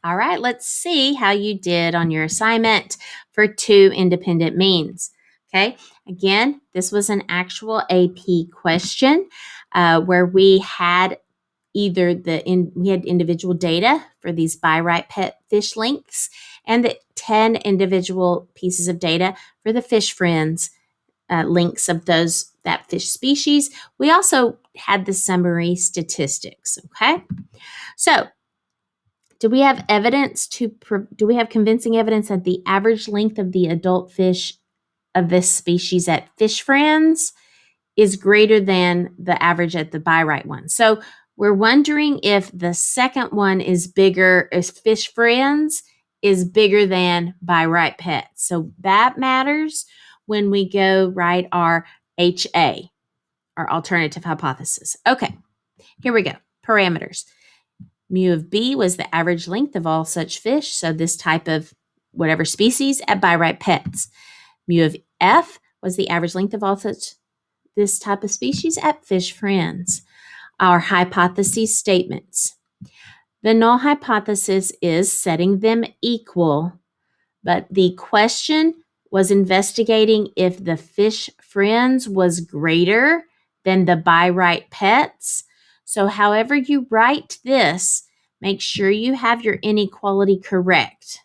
All right, let's see how you did on your assignment for 2 independent means. Okay, again, this was an actual AP question where we had either we had individual data for these by right pet fish lengths and the 10 individual pieces of data for the fish friends links of that fish species. We also had the summary statistics. Okay, so do we have convincing evidence that the average length of the adult fish of this species at Fish Friends is greater than the average at the by right one? So we're wondering if the second one is bigger, if Fish Friends is bigger than by right pets. So that matters when we go write our HA, our alternative hypothesis. Okay, here we go. Parameters. Mu of B was the average length of all such fish, so this type of whatever species at by right pets. Mu of F was the average length of all such this type of species at Fish Friends. Our hypothesis statements. The null hypothesis is setting them equal, but the question was investigating if the Fish Friends was greater than the by right pets. So however you write this, make sure you have your inequality correct.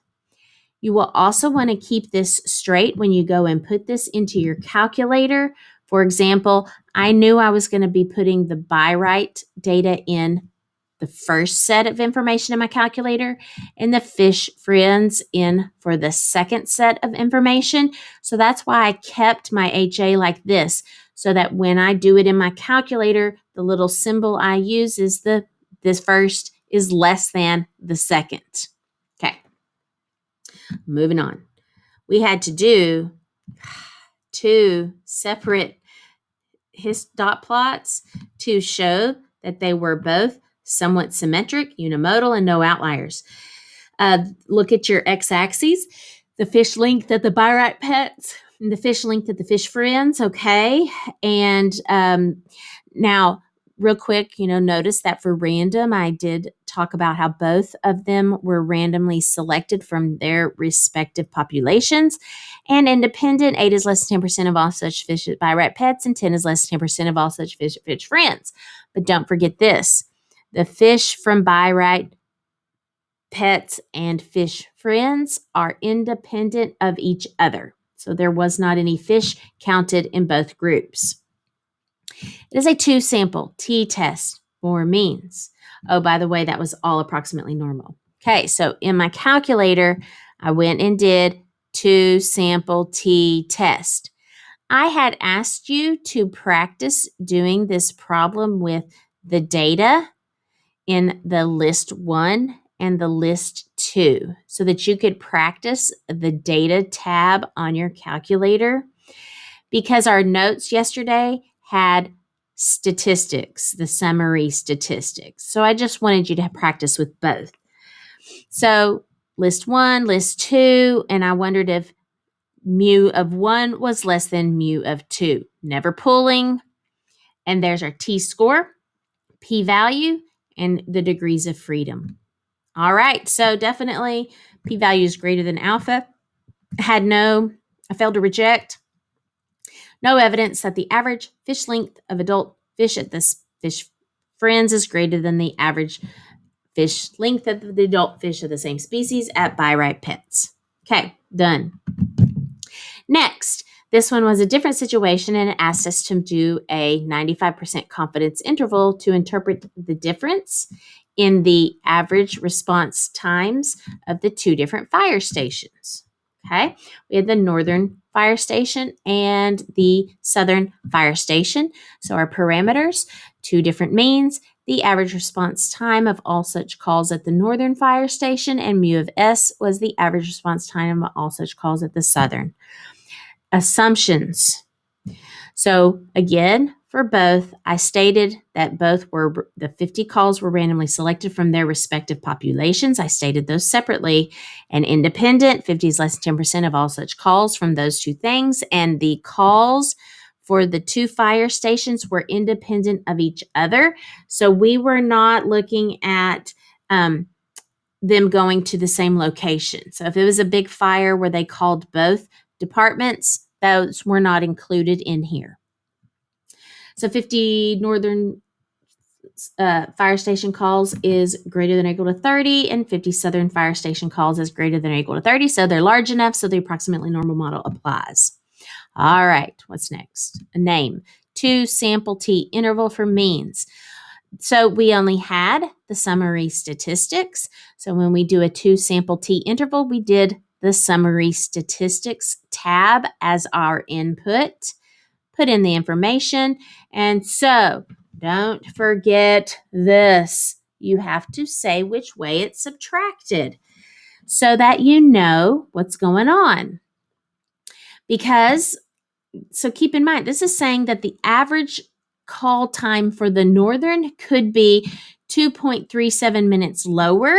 You will also want to keep this straight when you go and put this into your calculator. For example, I knew I was going to be putting the by right data in the first set of information in my calculator and the fish friends in for the second set of information. So that's why I kept my HA like this, so that when I do it in my calculator, the little symbol I use is this first is less than the second. Okay, moving on. We had to do 2 separate dot plots to show that they were both somewhat symmetric, unimodal, and no outliers. Look at your x-axis, the fish length of the by right pets, and the fish length of the fish friends, okay? And now, real quick, notice that for random, I did talk about how both of them were randomly selected from their respective populations. And independent, 8 is less than 10% of all such fish by right pets, and 10 is less than 10% of all such fish friends. But don't forget this. The fish from by right pets and fish friends are independent of each other. So there was not any fish counted in both groups. It is a 2-sample t-test for means. Oh, by the way, that was all approximately normal. Okay, so in my calculator, I went and did 2-sample t-test. I had asked you to practice doing this problem with the data in the list 1 and the list 2 so that you could practice the data tab on your calculator, because our notes yesterday had statistics, the summary statistics. So I just wanted you to practice with both. So list 1, list 2, and I wondered if mu of 1 was less than mu of 2. Never pulling. And there's our t-score, p-value, and the degrees of freedom. All right, so definitely p-value is greater than alpha. I failed to reject. No evidence that the average fish length of adult fish at this Fish Friends is greater than the average fish length of the adult fish of the same species at by right pets. Okay, done. Next, this one was a different situation, and it asked us to do a 95% confidence interval to interpret the difference in the average response times of the 2 different fire stations. Okay, we had the northern fire station and the southern fire station. So our parameters, 2 different means, the average response time of all such calls at the northern fire station, and mu of S was the average response time of all such calls at the southern. Assumptions. So again, for both, I stated that both were the 50 calls were randomly selected from their respective populations. I stated those separately. And independent, 50 is less than 10% of all such calls from those 2 things. And the calls for the 2 fire stations were independent of each other. So we were not looking at them going to the same location. So if it was a big fire where they called both departments, those were not included in here. So 50 northern fire station calls is greater than or equal to 30, and 50 southern fire station calls is greater than or equal to 30. So they're large enough, so the approximately normal model applies. All right, what's next? A name. 2 sample t interval for means. So we only had the summary statistics. So when we do a 2 sample t interval, we did the summary statistics tab as our input, put in the information. And so don't forget this. You have to say which way it's subtracted so that you know what's going on. So keep in mind, this is saying that the average call time for the northern could be 2.37 minutes lower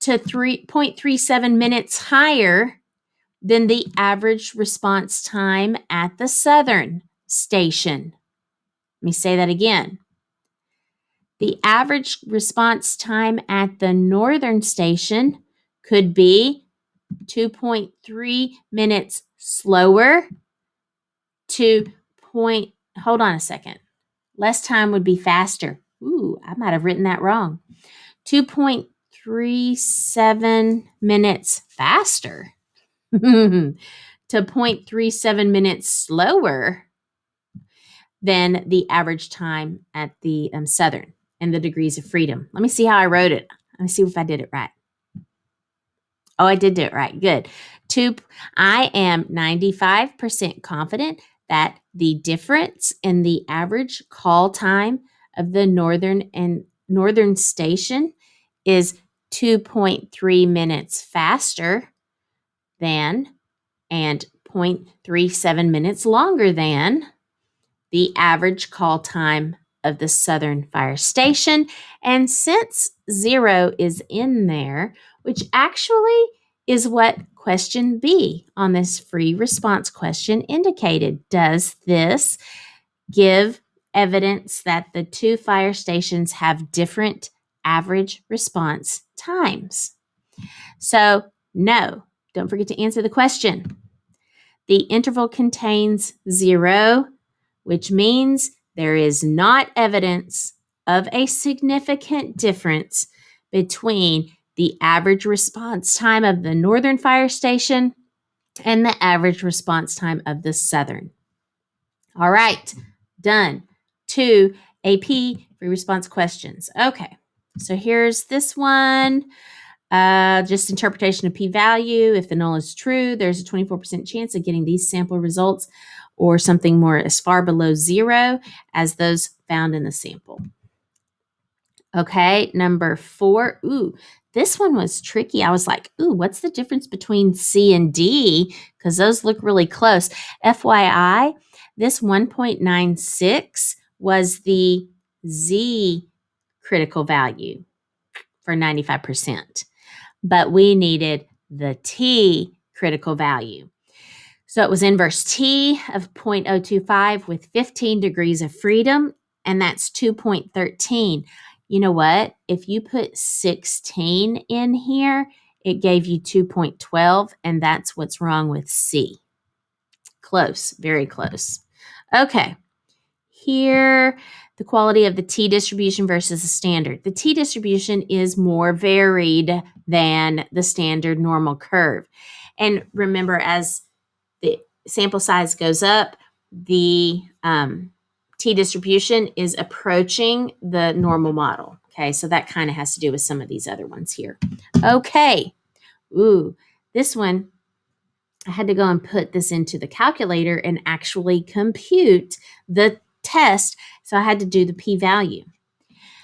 to 3.37 minutes higher than the average response time at the southern station. Let me say that again. The average response time at the northern station could be 2.3 minutes slower to hold on a second. Less time would be faster. Ooh, I might have written that wrong. 2.37 minutes faster to 0.37 minutes slower than the average time at the southern and the degrees of freedom. Let me see how I wrote it. Let me see if I did it right. Oh, I did do it right. Good. I am 95% confident that the difference in the average call time of the northern station is 2.3 minutes faster than and 0.37 minutes longer than the average call time of the southern fire station. And since 0 is in there, which actually is what question B on this free response question indicated, does this give evidence that the 2 fire stations have different average response times? So, no, don't forget to answer the question. The interval contains 0, which means there is not evidence of a significant difference between the average response time of the northern fire station and the average response time of the southern. All right, done. 2 AP free response questions. Okay, so here's this one. Just interpretation of p-value. If the null is true, there's a 24% chance of getting these sample results or something more as far below 0 as those found in the sample. Okay, number 4. Ooh, this one was tricky. I was like, ooh, what's the difference between C and D? Because those look really close. FYI, this 1.96 was the Z critical value for 95%. But we needed the T critical value. So it was inverse T of 0.025 with 15 degrees of freedom, and that's 2.13. You know what? If you put 16 in here, it gave you 2.12, and that's what's wrong with C. Close, very close. Okay, here, the quality of the t distribution versus the standard. The t distribution is more varied than the standard normal curve. And remember, as the sample size goes up, the t distribution is approaching the normal model. Okay, so that kind of has to do with some of these other ones here. Okay, ooh, this one, I had to go and put this into the calculator and actually compute the test. So I had to do the p-value.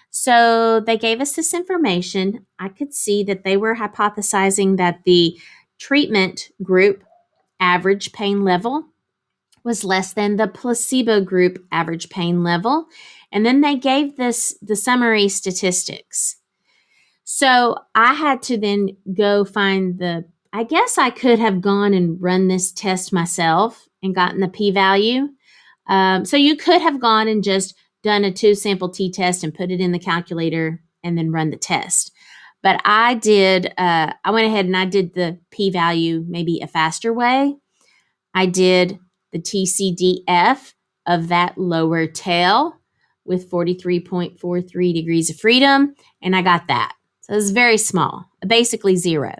So they gave us this information. I could see that they were hypothesizing that the treatment group average pain level was less than the placebo group average pain level. And then they gave the summary statistics. So I had to then go find I guess I could have gone and run this test myself and gotten the p-value. So you could have gone and just done a 2 sample t-test and put it in the calculator and then run the test. But I went ahead and I did the p-value maybe a faster way. I did the TCDF of that lower tail with 43.43 degrees of freedom, and I got that. So it's very small, basically zero.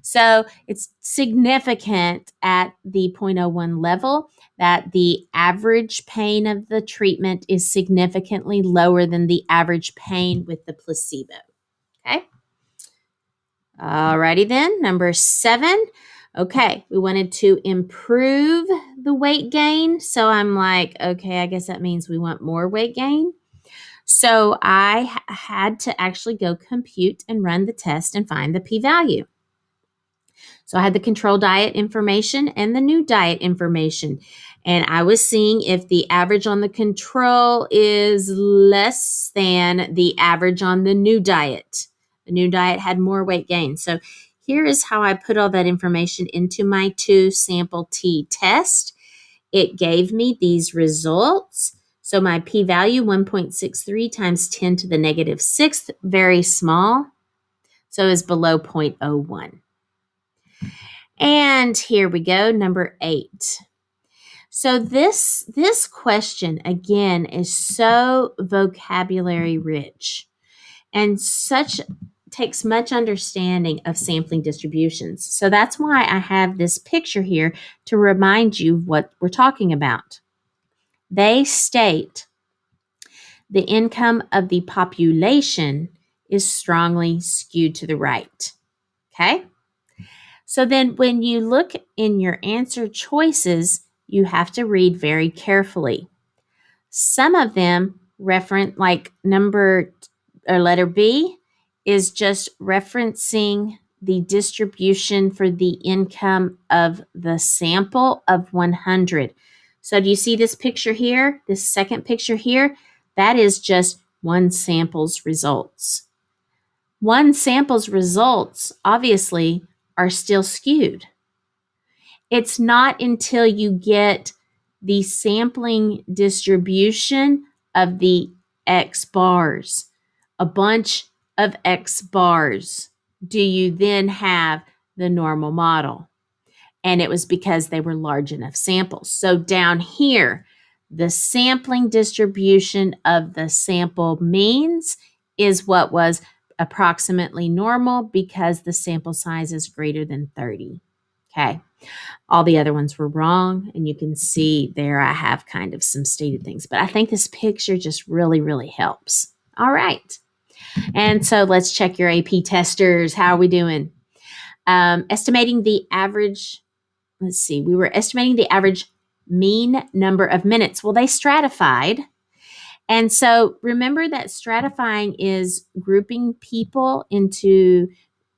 So it's significant at the zero point 0.01 level that the average pain of the treatment is significantly lower than the average pain with the placebo. Okay. Alrighty then, number 7. Okay, we wanted to improve the weight gain. So I'm like, okay, I guess that means we want more weight gain. So I had to actually go compute and run the test and find the p-value. So I had the control diet information and the new diet information. And I was seeing if the average on the control is less than the average on the new diet. The new diet had more weight gain. So here is how I put all that information into my 2 sample T test. It gave me these results. So my p-value 1.63 times 10 to the negative 6th, very small. So is below 0.01. And here we go, number 8. So this question, again, is so vocabulary rich and takes much understanding of sampling distributions. So that's why I have this picture here to remind you what we're talking about. They state the income of the population is strongly skewed to the right. Okay? So then when you look in your answer choices, you have to read very carefully. Some of them reference, like letter B is just referencing the distribution for the income of the sample of 100. So do you see this picture here? This second picture here? That is just one sample's results. One sample's results, obviously, are still skewed. It's not until you get the sampling distribution of the X bars, a bunch of X bars, do you then have the normal model. And it was because they were large enough samples. So down here, the sampling distribution of the sample means is what was approximately normal because the sample size is greater than 30. Okay. All the other ones were wrong. And you can see there I have kind of some stated things. But I think this picture just really, really helps. All right. And so let's check your AP testers. How are we doing? Estimating the average, let's see, we were estimating the average mean number of minutes. Well, they stratified. And so remember that stratifying is grouping people into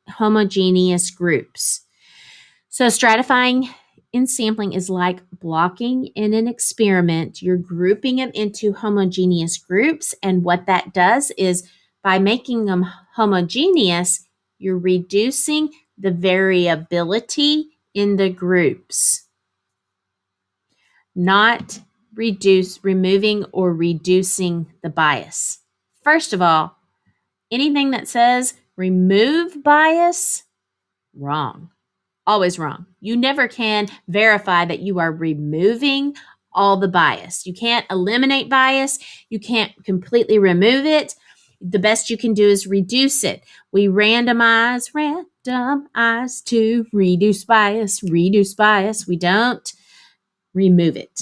homogeneous groups. So stratifying in sampling is like blocking in an experiment. You're grouping them into homogeneous groups. And what that does is by making them homogeneous, you're reducing the variability in the groups, not removing or reducing the bias. First of all, anything that says remove bias, wrong. Always wrong. You never can verify that you are removing all the bias. You can't eliminate bias. You can't completely remove it. The best you can do is reduce it. We randomize to reduce bias. We don't remove it.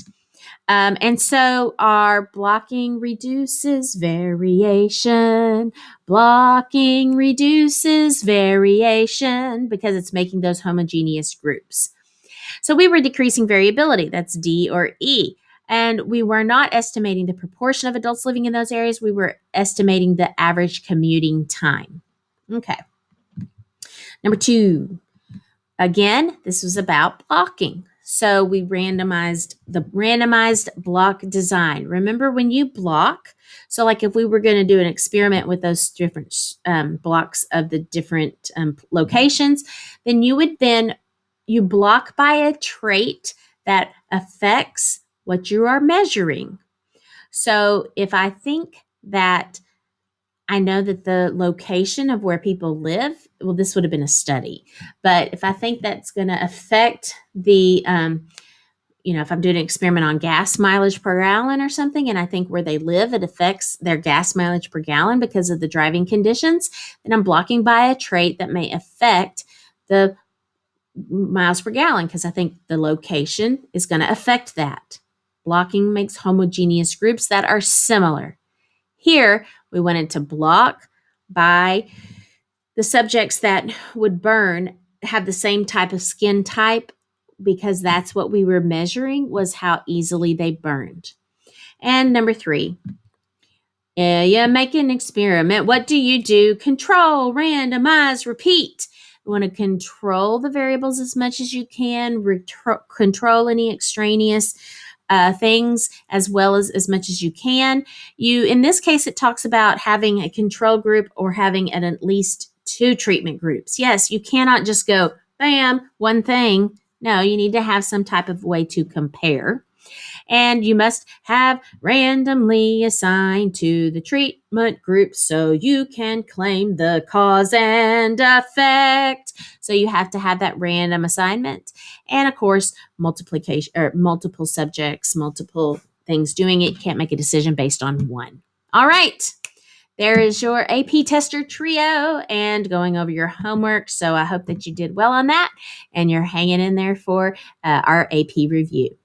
And so our blocking reduces variation. Blocking reduces variation because it's making those homogeneous groups. So we were decreasing variability. That's D or E. And we were not estimating the proportion of adults living in those areas. We were estimating the average commuting time. Okay. Number 2. Again, this was about blocking. So we randomized block design. Remember when you block, so like if we were going to do an experiment with those different blocks of the different locations, then you block by a trait that affects what you are measuring. So if I think that I know that the location of where people live, well, this would have been a study, but if I think that's going to affect the, if I'm doing an experiment on gas mileage per gallon or something, and I think where they live, it affects their gas mileage per gallon because of the driving conditions, then I'm blocking by a trait that may affect the miles per gallon because I think the location is going to affect that. Blocking makes homogeneous groups that are similar. Here, we wanted to block by the subjects that would burn have the same type of skin type because that's what we were measuring was how easily they burned. And number 3, you make an experiment. What do you do? Control, randomize, repeat. You want to control the variables as much as you can, control any extraneous things as well as much as you can. In this case, it talks about having a control group or having at least 2 treatment groups. Yes, you cannot just go, bam, one thing. No, you need to have some type of way to compare. And you must have randomly assigned to the treatment group so you can claim the cause and effect. So you have to have that random assignment. And of course, multiplication or multiple subjects, multiple things doing it. You can't make a decision based on one. All right. There is your AP Tester Trio and going over your homework. So I hope that you did well on that and you're hanging in there for our AP review.